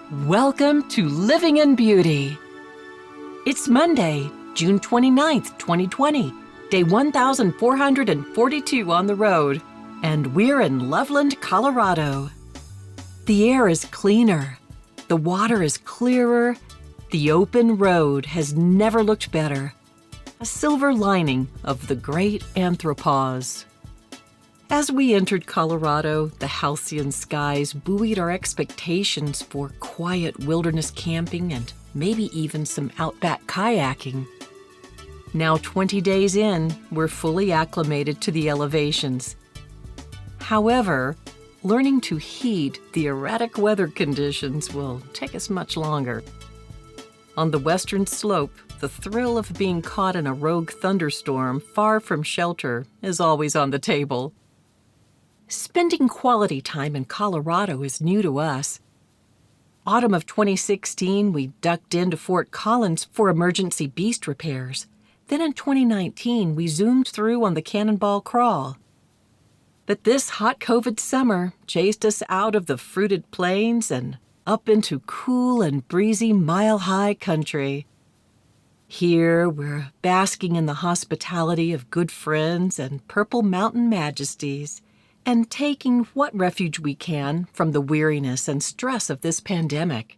Welcome to Living in Beauty. It's Monday, June 29th, 2020, day 1442 on the road, and we're in Loveland, Colorado. The air is cleaner, the water is clearer, the open road has never looked better. A silver lining of the great anthropause. As we entered Colorado, the halcyon skies buoyed our expectations for quiet wilderness camping and maybe even some outback kayaking. Now 20 days in, we're fully acclimated to the elevations. However, learning to heed the erratic weather conditions will take us much longer. On the western slope, the thrill of being caught in a rogue thunderstorm far from shelter is always on the table. Spending quality time in Colorado is new to us. Autumn of 2016, we ducked into Fort Collins for emergency beast repairs. Then in 2019, we zoomed through on the Cannonball Crawl. But this hot COVID summer chased us out of the fruited plains and up into cool and breezy mile-high country. Here, we're basking in the hospitality of good friends and purple mountain majesties, and taking what refuge we can from the weariness and stress of this pandemic.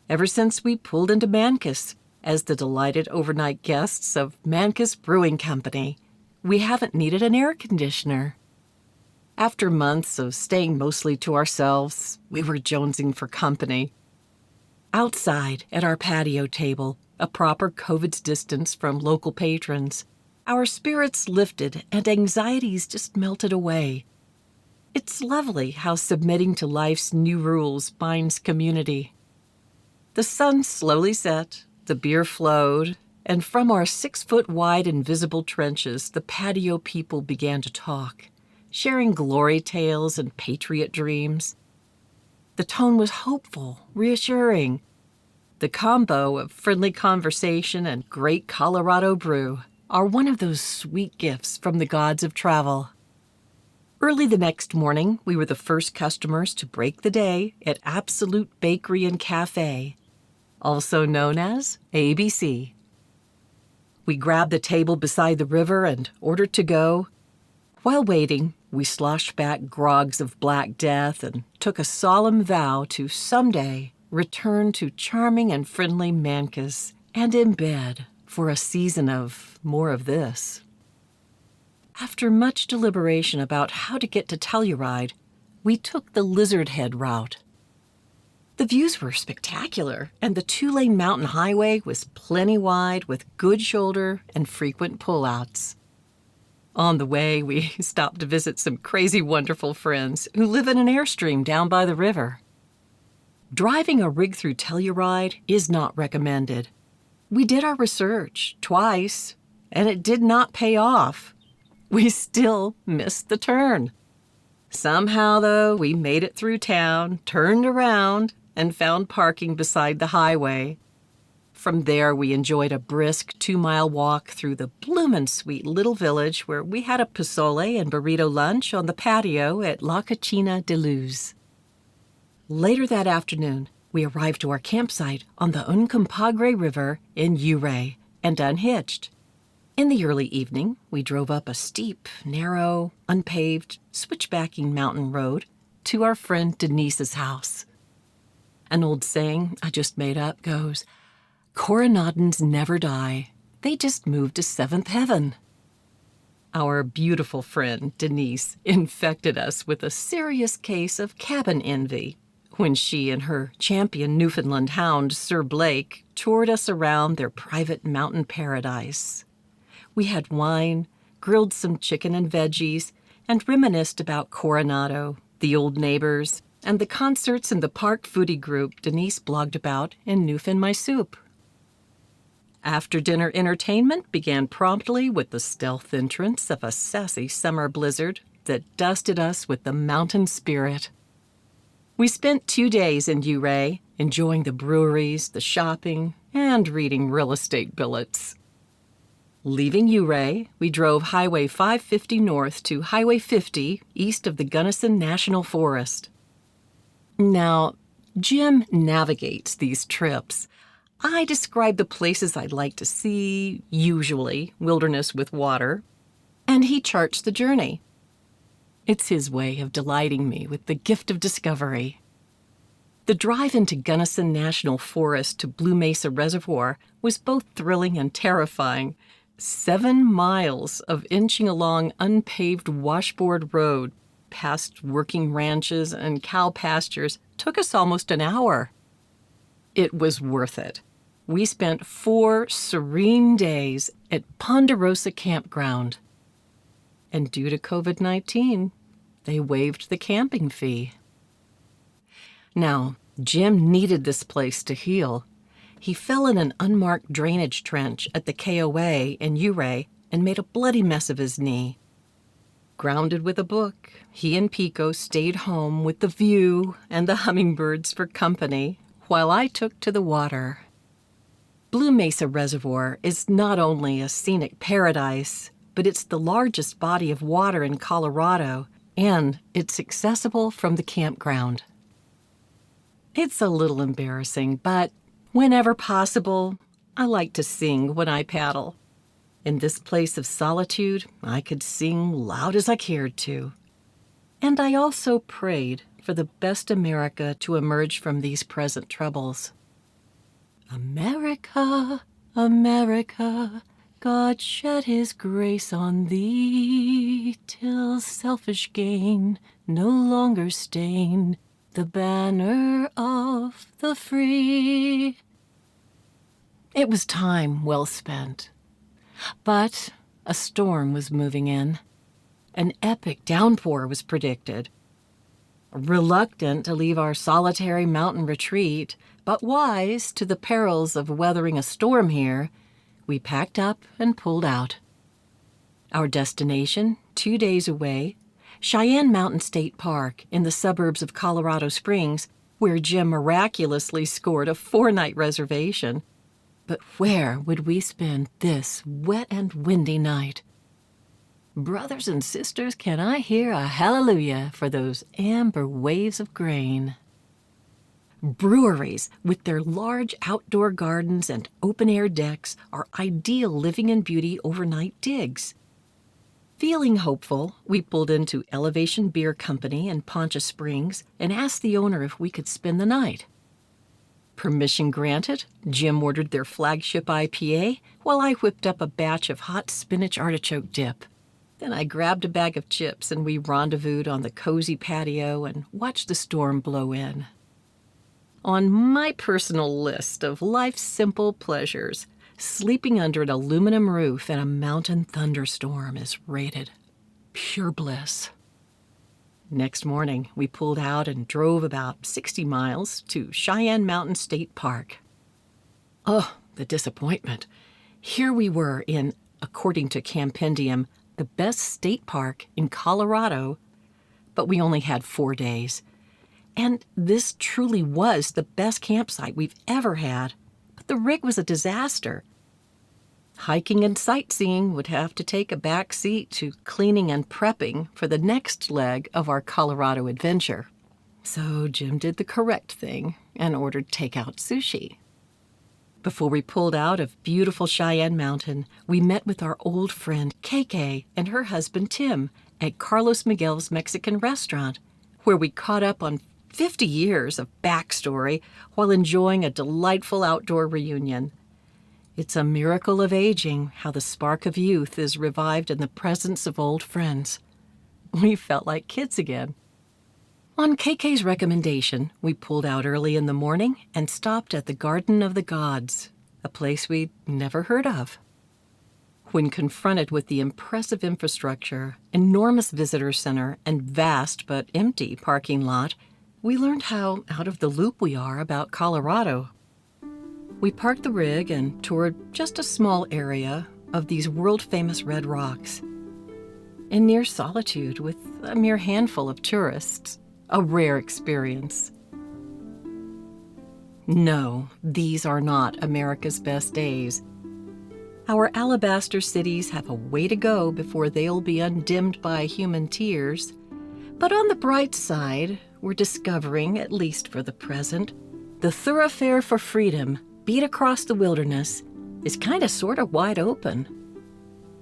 Ever since we pulled into Mancos as the delighted overnight guests of Mancos Brewing Company, we haven't needed an air conditioner. After months of staying mostly to ourselves, we were jonesing for company. Outside, at our patio table, a proper COVID's distance from local patrons, our spirits lifted and anxieties just melted away. It's lovely how submitting to life's new rules binds community. The sun slowly set, the beer flowed, and from our 6-foot-wide invisible trenches, the patio people began to talk, sharing glory tales and patriot dreams. The tone was hopeful, reassuring. The combo of friendly conversation and great Colorado brew are one of those sweet gifts from the gods of travel. Early the next morning, we were the first customers to break the day at Absolute Bakery and Cafe, also known as ABC. We grabbed the table beside the river and ordered to go. While waiting, we sloshed back grogs of Black Death and took a solemn vow to someday return to charming and friendly Mancos and in bed for a season of more of this. After much deliberation about how to get to Telluride, we took the Lizard Head route. The views were spectacular, and the 2-lane mountain highway was plenty wide with good shoulder and frequent pullouts. On the way, we stopped to visit some crazy wonderful friends who live in an airstream down by the river. Driving a rig through Telluride is not recommended. We did our research twice, and it did not pay off. We still missed the turn. Somehow, though, we made it through town, turned around, and found parking beside the highway. From there, we enjoyed a brisk 2-mile walk through the bloomin' sweet little village where we had a pozole and burrito lunch on the patio at La Cocina de Luz. Later that afternoon, we arrived to our campsite on the Uncompahgre River in Ouray and unhitched. In the early evening, we drove up a steep, narrow, unpaved, switchbacking mountain road to our friend Denise's house. An old saying I just made up goes, "Coronadans never die. They just moved to 7th heaven." Our beautiful friend Denise infected us with a serious case of cabin envy when she and her champion Newfoundland hound, Sir Blake, toured us around their private mountain paradise. We had wine, grilled some chicken and veggies, and reminisced about Coronado, the old neighbors, and the concerts in the park foodie group Denise blogged about in Newfin My Soup. After-dinner entertainment began promptly with the stealth entrance of a sassy summer blizzard that dusted us with the mountain spirit. We spent 2 days in Ouray, enjoying the breweries, the shopping, and reading real estate billets. Leaving Ouray, we drove Highway 550 north to Highway 50 east of the Gunnison National Forest. Now, Jim navigates these trips. I describe the places I'd like to see, usually wilderness with water, and he charts the journey. It's his way of delighting me with the gift of discovery. The drive into Gunnison National Forest to Blue Mesa Reservoir was both thrilling and terrifying. 7 miles of inching along unpaved washboard road past working ranches and cow pastures took us almost an hour. It was worth it. We spent 4 serene days at Ponderosa Campground. And due to COVID-19, they waived the camping fee. Now, Jim needed this place to heal. He fell in an unmarked drainage trench at the KOA in Ouray and made a bloody mess of his knee. Grounded with a book, he and Pico stayed home with the view and the hummingbirds for company while I took to the water. Blue Mesa Reservoir is not only a scenic paradise, but it's the largest body of water in Colorado, and it's accessible from the campground. It's a little embarrassing, but whenever possible, I like to sing when I paddle. In this place of solitude, I could sing loud as I cared to. And I also prayed for the best America to emerge from these present troubles. America, America, God shed his grace on thee, till selfish gain no longer stain the banner of the free. It was time well spent. But a storm was moving in. An epic downpour was predicted. Reluctant to leave our solitary mountain retreat, but wise to the perils of weathering a storm here, we packed up and pulled out. Our destination, 2 days away, Cheyenne Mountain State Park in the suburbs of Colorado Springs, where Jim miraculously scored a 4-night reservation. But where would we spend this wet and windy night? Brothers and sisters, can I hear a hallelujah for those amber waves of grain? Breweries, with their large outdoor gardens and open-air decks, are ideal living in beauty overnight digs. Feeling hopeful, we pulled into Elevation Beer Company in Poncha Springs and asked the owner if we could spend the night. Permission granted, Jim ordered their flagship IPA while I whipped up a batch of hot spinach artichoke dip. Then I grabbed a bag of chips and we rendezvoused on the cozy patio and watched the storm blow in. On my personal list of life's simple pleasures, sleeping under an aluminum roof in a mountain thunderstorm is rated pure bliss. Next morning, we pulled out and drove about 60 miles to Cheyenne Mountain State Park. Oh, the disappointment. Here we were in, according to Campendium, the best state park in Colorado, but we only had 4 days. And this truly was the best campsite we've ever had, but the rig was a disaster. Hiking and sightseeing would have to take a back seat to cleaning and prepping for the next leg of our Colorado adventure. So Jim did the correct thing and ordered takeout sushi. Before we pulled out of beautiful Cheyenne Mountain, we met with our old friend KK and her husband Tim at Carlos Miguel's Mexican restaurant, where we caught up on 50 years of backstory while enjoying a delightful outdoor reunion. It's a miracle of aging how the spark of youth is revived in the presence of old friends. We felt like kids again. On KK's recommendation, we pulled out early in the morning and stopped at the Garden of the Gods, a place we'd never heard of. When confronted with the impressive infrastructure, enormous visitor center, and vast but empty parking lot, we learned how out of the loop we are about Colorado. We parked the rig and toured just a small area of these world-famous red rocks. In near solitude with a mere handful of tourists, a rare experience. No, these are not America's best days. Our alabaster cities have a way to go before they'll be undimmed by human tears. But on the bright side, we're discovering, at least for the present, the thoroughfare for freedom, beat across the wilderness, is kind of sort of wide open.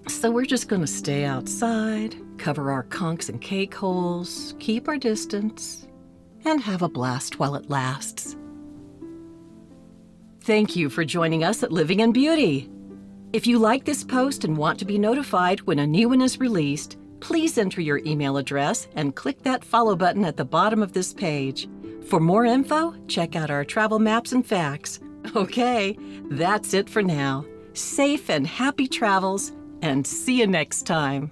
So we're just going to stay outside, cover our conchs and cake holes, keep our distance, and have a blast while it lasts. Thank you for joining us at Living in Beauty. If you like this post and want to be notified when a new one is released, please enter your email address and click that follow button at the bottom of this page. For more info, check out our travel maps and facts. Okay, that's it for now. Safe and happy travels, and see you next time.